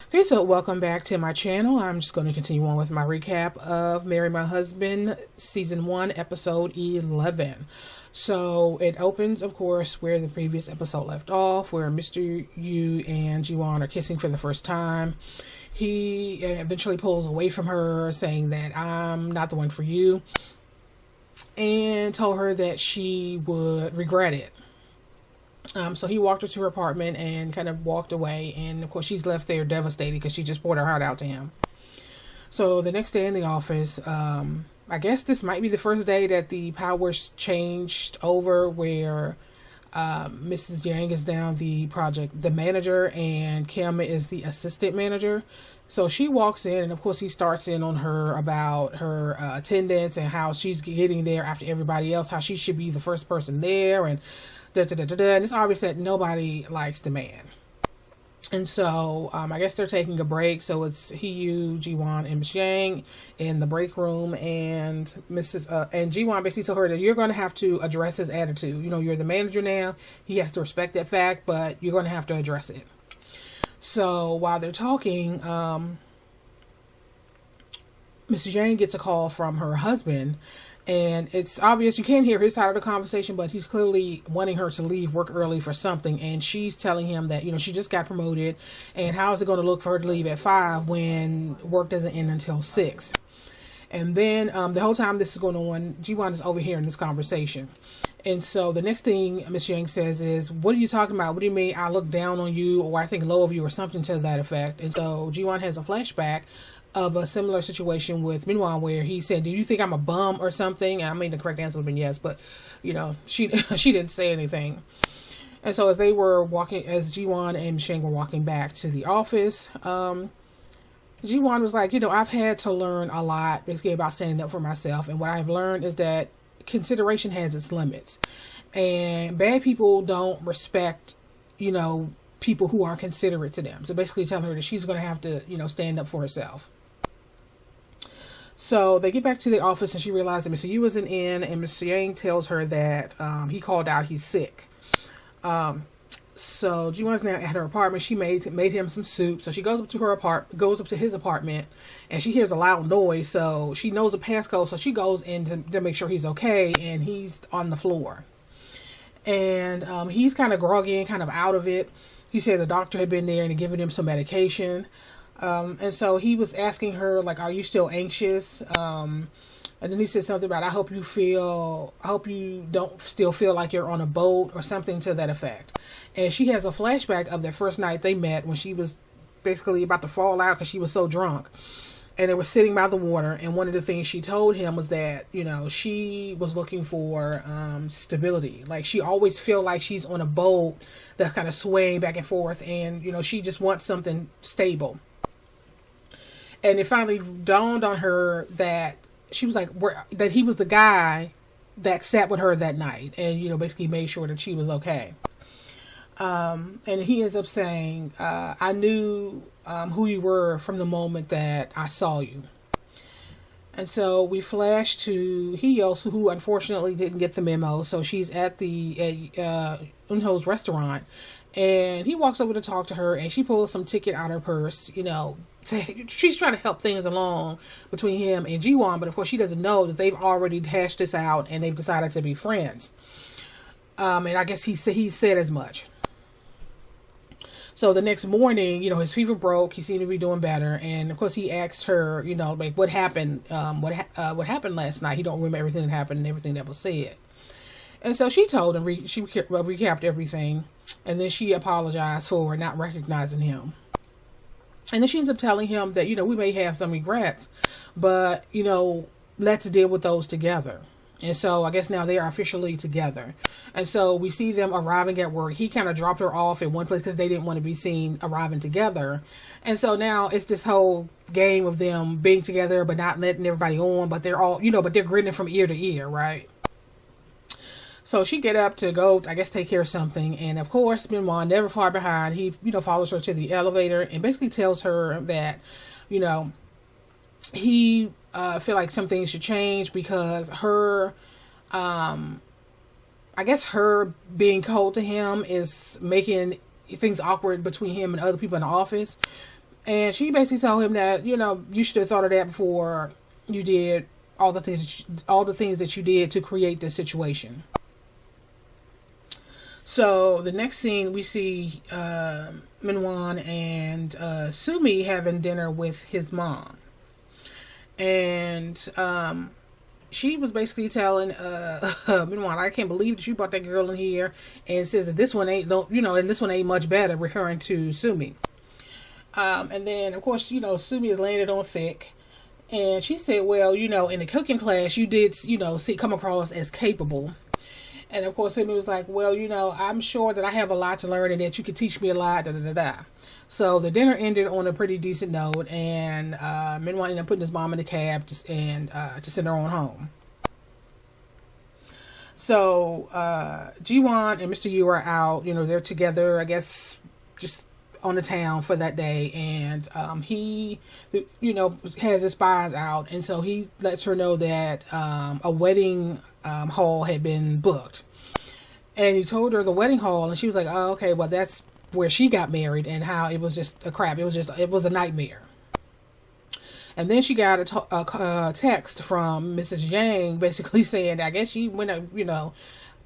Okay, so welcome back to my channel. I'm just going to continue on with my recap of Marry My Husband Season 1, Episode 11. So it opens, of course, where the previous episode left off, where Mr. Yu and Ji-won are kissing for the first time. He eventually pulls away from her, saying that I'm not the one for you, and told her that she would regret it. So he walked her to her apartment and kind of walked away. And of course, she's left there devastated because she just poured her heart out to him. So the next day in the office, I guess this might be the first day that the powers changed over, where Mrs. Yang is now the manager, and Kim is the assistant manager. So she walks in, and of course he starts in on her about her attendance and how she's getting there after everybody else, how she should be the first person there, and and it's obvious that nobody likes the man. And so I guess they're taking a break. So it's Ji-hyuk, Ji-won, and Miss Yang in the break room, and and Ji-won basically told her that you're going to have to address his attitude. You know, you're the manager now. He has to respect that fact, but you're going to have to address it. So while they're talking, Mrs. Yang gets a call from her husband, and it's obvious you can't hear his side of the conversation, but he's clearly wanting her to leave work early for something. And she's telling him that, you know, she just got promoted, and how is it going to look for her to leave at 5 when work doesn't end until 6? And then the whole time this is going on, Ji-won is overhearing this conversation. And so the next thing Miss Yang says is, what are you talking about? What do you mean I look down on you, or I think low of you, or something to that effect? And so Ji-won has a flashback of a similar situation with Min-hwan, where he said, do you think I'm a bum or something? I mean, the correct answer would have been yes, but, you know, she didn't say anything. And so as Ji-won and Miss Yang were walking back to the office, Ji-won was like, you know, I've had to learn a lot, basically, about standing up for myself. And what I've learned is that consideration has its limits. And bad people don't respect, you know, people who are considerate to them. So basically telling her that she's going to have to, you know, stand up for herself. So they get back to the office, and she realizes that Mr. Yu isn't in, and Mr. Yang tells her that he called out, he's sick. So Ji-won's now at her apartment. She made him some soup. So she goes up to his apartment, and she hears a loud noise. So she knows a passcode. So she goes in to make sure he's okay, and he's on the floor. And he's kind of groggy and kind of out of it. He said the doctor had been there and had given him some medication. And so he was asking her, like, are you still anxious? And then he said something about, I hope you don't still feel like you're on a boat, or something to that effect. And she has a flashback of that first night they met, when she was basically about to fall out because she was so drunk. And they were sitting by the water. And one of the things she told him was that, you know, she was looking for stability. Like, she always feel like she's on a boat that's kind of swaying back and forth. And, you know, she just wants something stable. And it finally dawned on her that she was like, that he was the guy that sat with her that night, and, you know, basically made sure that she was okay. And he ends up saying, I knew who you were from the moment that I saw you. And so we flash to Ji-hyuk, who unfortunately didn't get the memo. So she's at Eunho's restaurant, and he walks over to talk to her, and she pulls some ticket out of her purse, you know, she's trying to help things along between him and Ji-won, but of course she doesn't know that they've already hashed this out and they've decided to be friends. And I guess he said as much. So the next morning, you know, his fever broke. He seemed to be doing better, and of course he asked her, you know, like, what happened? What happened last night? He don't remember everything that happened and everything that was said. And so she told him, she recapped everything, and then she apologized for not recognizing him. And then she ends up telling him that, you know, we may have some regrets, but, you know, let's deal with those together. And so I guess now they are officially together. And so we see them arriving at work. He kind of dropped her off at one place because they didn't want to be seen arriving together. And so now it's this whole game of them being together, but not letting everybody on. But they're all, you know, but they're grinning from ear to ear, right? So she get up to go, I guess, take care of something. And of course, Min-hwan, never far behind, he, you know, follows her to the elevator and basically tells her that, you know, he feel like some things should change because her, I guess her being cold to him is making things awkward between him and other people in the office. And she basically told him that, you should have thought of that before you did all the things that you did to create this situation. So the next scene, we see Min-hwan and Su-mi having dinner with his mom. And she was basically telling Min-hwan, I can't believe that you brought that girl in here, and says that this one ain't, and this one ain't much better, referring to Su-mi. And then, of course, Su-mi is laying it on thick. And she said, well, in the cooking class, you did, come across as capable. And of course, Su-mi was like, well, I'm sure that I have a lot to learn and that you could teach me a lot, da-da-da-da. So the dinner ended on a pretty decent note, and Min-hwan ended up putting his mom in the cab to send her on home. So Ji-won and Mr. Yu are out, they're together, I guess, just on the town for that day, and he has his spies out, and so he lets her know that a wedding hall had been booked, and he told her the wedding hall, and she was like, oh, okay, well, that's where she got married, and how it was just a crap, it was a nightmare. And then she got a text from Mrs. Yang basically saying that I guess she went to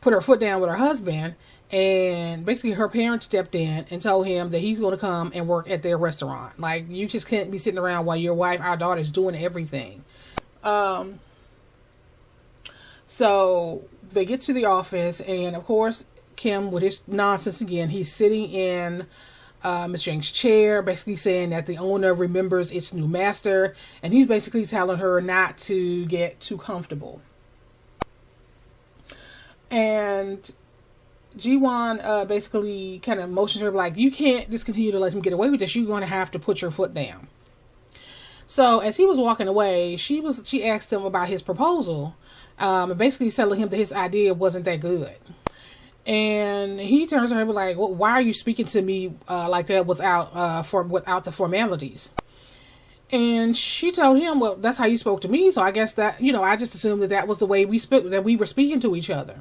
put her foot down with her husband, and basically her parents stepped in and told him that he's going to come and work at their restaurant. Like, you just can't be sitting around while your wife, our daughter, is doing everything. So they get to the office, and of course, Kim, with his nonsense again, he's sitting in Miss Yang's chair, basically saying that the owner remembers its new master, and he's basically telling her not to get too comfortable. And Ji-won basically kind of motions her like, you can't just continue to let him get away with this. You're going to have to put your foot down. So as he was walking away, she asked him about his proposal, and basically telling him that his idea wasn't that good. And he turns to her like, well, why are you speaking to me like that without the formalities? And she told him, well, that's how you spoke to me. So I guess that, I just assumed that was the way that we were speaking to each other.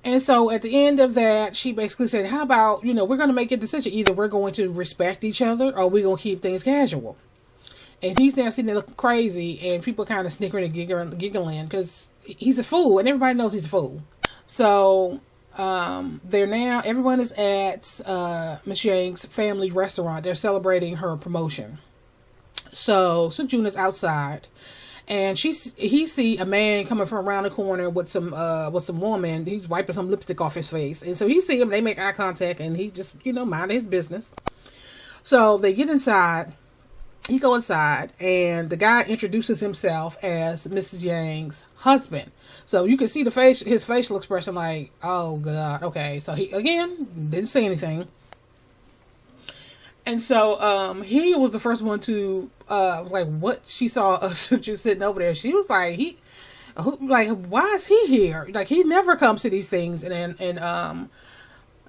And so at the end of that, she basically said, how about, we're going to make a decision. Either we're going to respect each other or we're going to keep things casual. And he's now sitting there looking crazy, and people are kind of snickering and giggling because he's a fool, and everybody knows he's a fool. So everyone is at Miss Yang's family restaurant. They're celebrating her promotion. So Suk-joon is outside, and he see a man coming from around the corner with some woman. He's wiping some lipstick off his face, and so he see him. They make eye contact, and he just mind his business. So they get inside. He go inside, and the guy introduces himself as Mrs. Yang's husband. So you can see his facial expression like, oh God, okay. So he again didn't say anything. And so he was the first one to like what she saw just sitting over there. She was like, why is he here? Like, he never comes to these things. And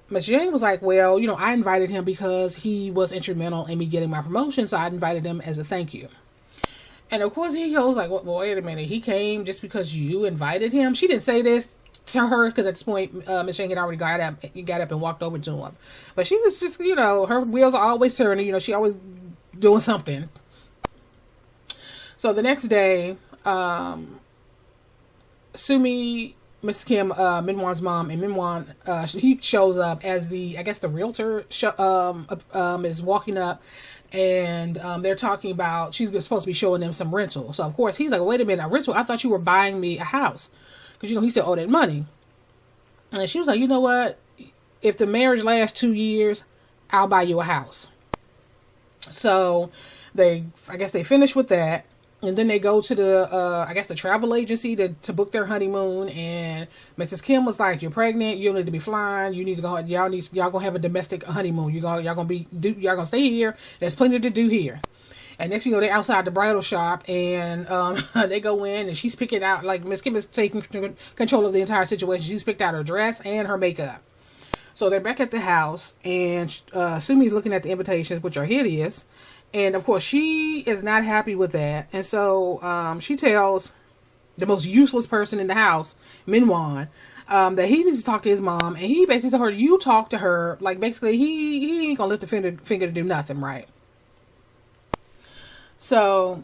Miss Yang was like, well, I invited him because he was instrumental in me getting my promotion, so I invited him as a thank you. And of course he goes like, well, wait a minute, he came just because you invited him? She didn't say this to her because at this point Miss Yang had already got up and walked over to him. But she was just, her wheels are always turning, she always doing something. So the next day, Su-mi, Miss Kim, Min-hwan's mom, and Min-hwan, he shows up as the realtor is walking up, and they're talking about, she's supposed to be showing them some rental. So of course he's like, wait a minute, a rental? I thought you were buying me a house. Because, he still owed that money. And she was like, you know what? If the marriage lasts 2 years, I'll buy you a house. So I guess they finish with that. And then they go to the travel agency to book their honeymoon. And Mrs. Kim was like, you're pregnant. You don't need to be flying. You need to go. Y'all gonna have a domestic honeymoon. Y'all gonna stay here. There's plenty to do here. And next, they're outside the bridal shop, and they go in, and she's picking out, like, Miss Kim is taking control of the entire situation. She's picked out her dress and her makeup. So they're back at the house, and Sumi's looking at the invitations, which are hideous. And, of course, she is not happy with that. And so she tells the most useless person in the house, Min-hwan, that he needs to talk to his mom. And he basically told her, you talk to her. Like, basically, he ain't going to lift the finger to do nothing, right? So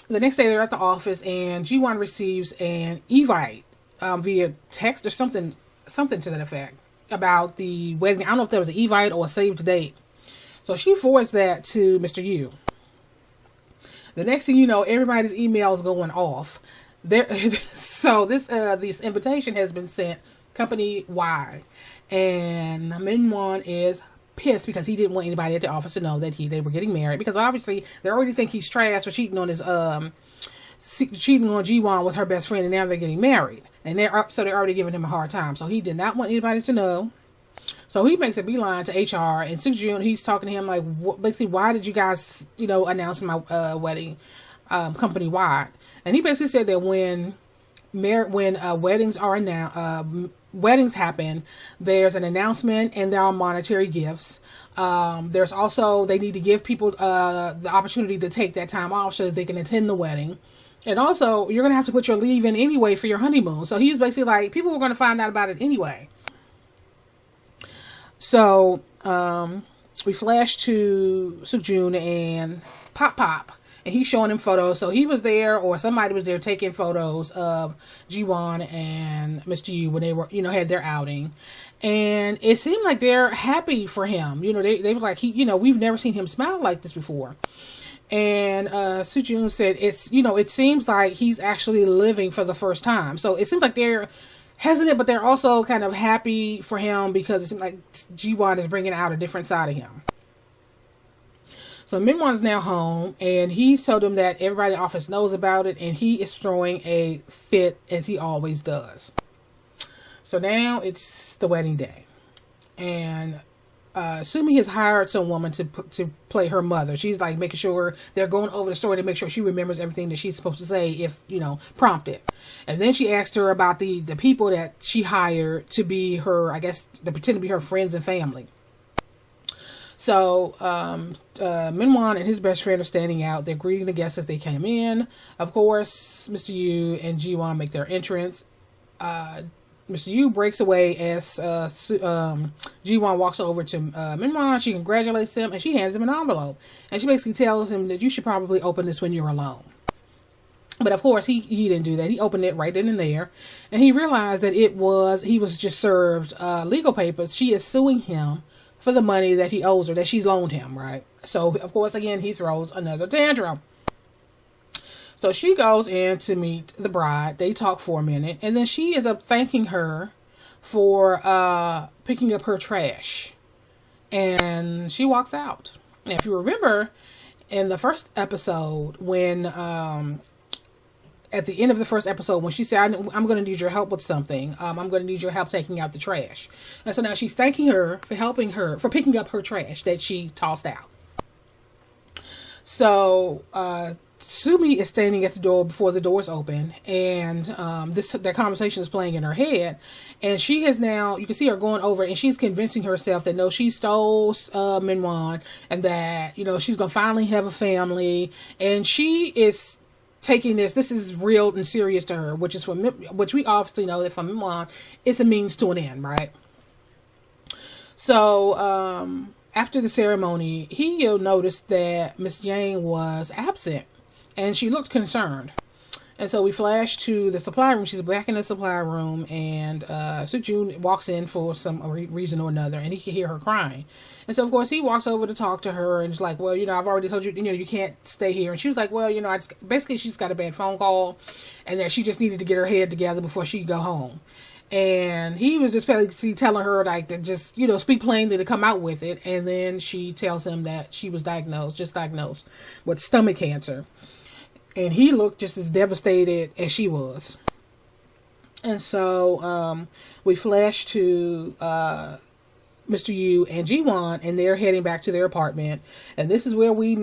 the next day they're at the office, and Ji-won receives an evite via text or something to that effect about the wedding. I don't know if that was an evite or a saved date. So she forwards that to Mr. Yu. The next thing you know, everybody's email is going off. So this invitation has been sent company wide, and Min-hwan is pissed because he didn't want anybody at the office to know that they were getting married, because obviously they already think he's trash for cheating on Ji-won with her best friend, and now they're getting married, and they're already giving him a hard time. So he did not want anybody to know. So he makes a beeline to HR, and Su-jun, he's talking to him like, basically, why did you guys, announce my wedding company wide? And he basically said that when weddings are announced, weddings happen, there's an announcement and there are monetary gifts. There's also, they need to give people the opportunity to take that time off so that they can attend the wedding. And also, you're going to have to put your leave in anyway for your honeymoon. So he's basically like, people were going to find out about it anyway. So we flash to Su-jun and Pop, and he's showing him photos. So he was there, or somebody was there taking photos of Ji-won and Mr. Yu when they were, had their outing. And it seemed like they're happy for him. They were like, we've never seen him smile like this before. And Su-jun said, it seems like he's actually living for the first time. So it seems like they're hesitant, but they're also kind of happy for him because it seems like Ji-won is bringing out a different side of him. So Min-hwan's now home, and he's told him that everybody in the office knows about it, and he is throwing a fit as he always does. So now it's the wedding day, and Su-mi has hired some woman to play her mother. She's like making sure they're going over the story to make sure she remembers everything that she's supposed to say if, prompted. And then she asked her about the people that she hired to be her, I guess, to pretend to be her friends and family. So Min-hwan and his best friend are standing out. They're greeting the guests as they came in. Of course, Mr. Yu and Ji-won make their entrance. Mr. Yu breaks away as Ji-won walks over to Min-hwan. She congratulates him, and she hands him an envelope. And she basically tells him that you should probably open this when you're alone. But of course, he didn't do that. He opened it right then and there. And he realized that he was just served legal papers. She is suing him for the money that he owes her, that she's loaned him, right? So, of course, again, he throws another tantrum. So she goes in to meet the bride. They talk for a minute, and then she ends up thanking her for picking up her trash. And she walks out. And if you remember, in the first episode, when at the end of the first episode, when she said, I'm going to need your help with something. I'm going to need your help taking out the trash. And so now she's thanking her for helping her, for picking up her trash that she tossed out. So, Su-mi is standing at the door before the doors open, and their conversation is playing in her head, and she has now, you can see her going over, and she's convincing herself that no, she stole Min-hwan, and that, she's going to finally have a family, and she is taking this is real and serious to her, which we obviously know that from Min-hwan, it's a means to an end, right? So, after the ceremony, he noticed that Miss Yang was absent, and she looked concerned. And so we flash to the supply room. She's back in the supply room, and Su-jun walks in for some reason or another, and he can hear her crying. And so, of course, he walks over to talk to her, and is like, well, I've already told you, you can't stay here. And she was like, well, basically she's got a bad phone call, and that she just needed to get her head together before she could go home. And he was just basically telling her, like, to just, speak plainly, to come out with it. And then she tells him that she was diagnosed with stomach cancer. And he looked just as devastated as she was. And so we flash to Mr. Yu and Ji-won, and they're heading back to their apartment. And this is where we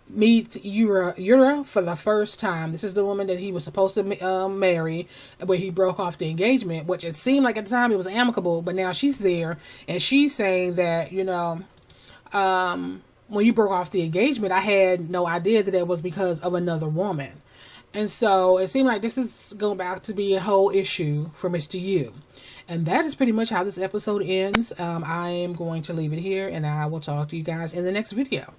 meet Yura for the first time. This is the woman that he was supposed to marry, but he broke off the engagement, which it seemed like at the time it was amicable, but now she's there, and she's saying that, when you broke off the engagement, I had no idea that it was because of another woman. And so it seemed like this is going back to be a whole issue for Mr. Yu. And that is pretty much how this episode ends. I am going to leave it here, and I will talk to you guys in the next video.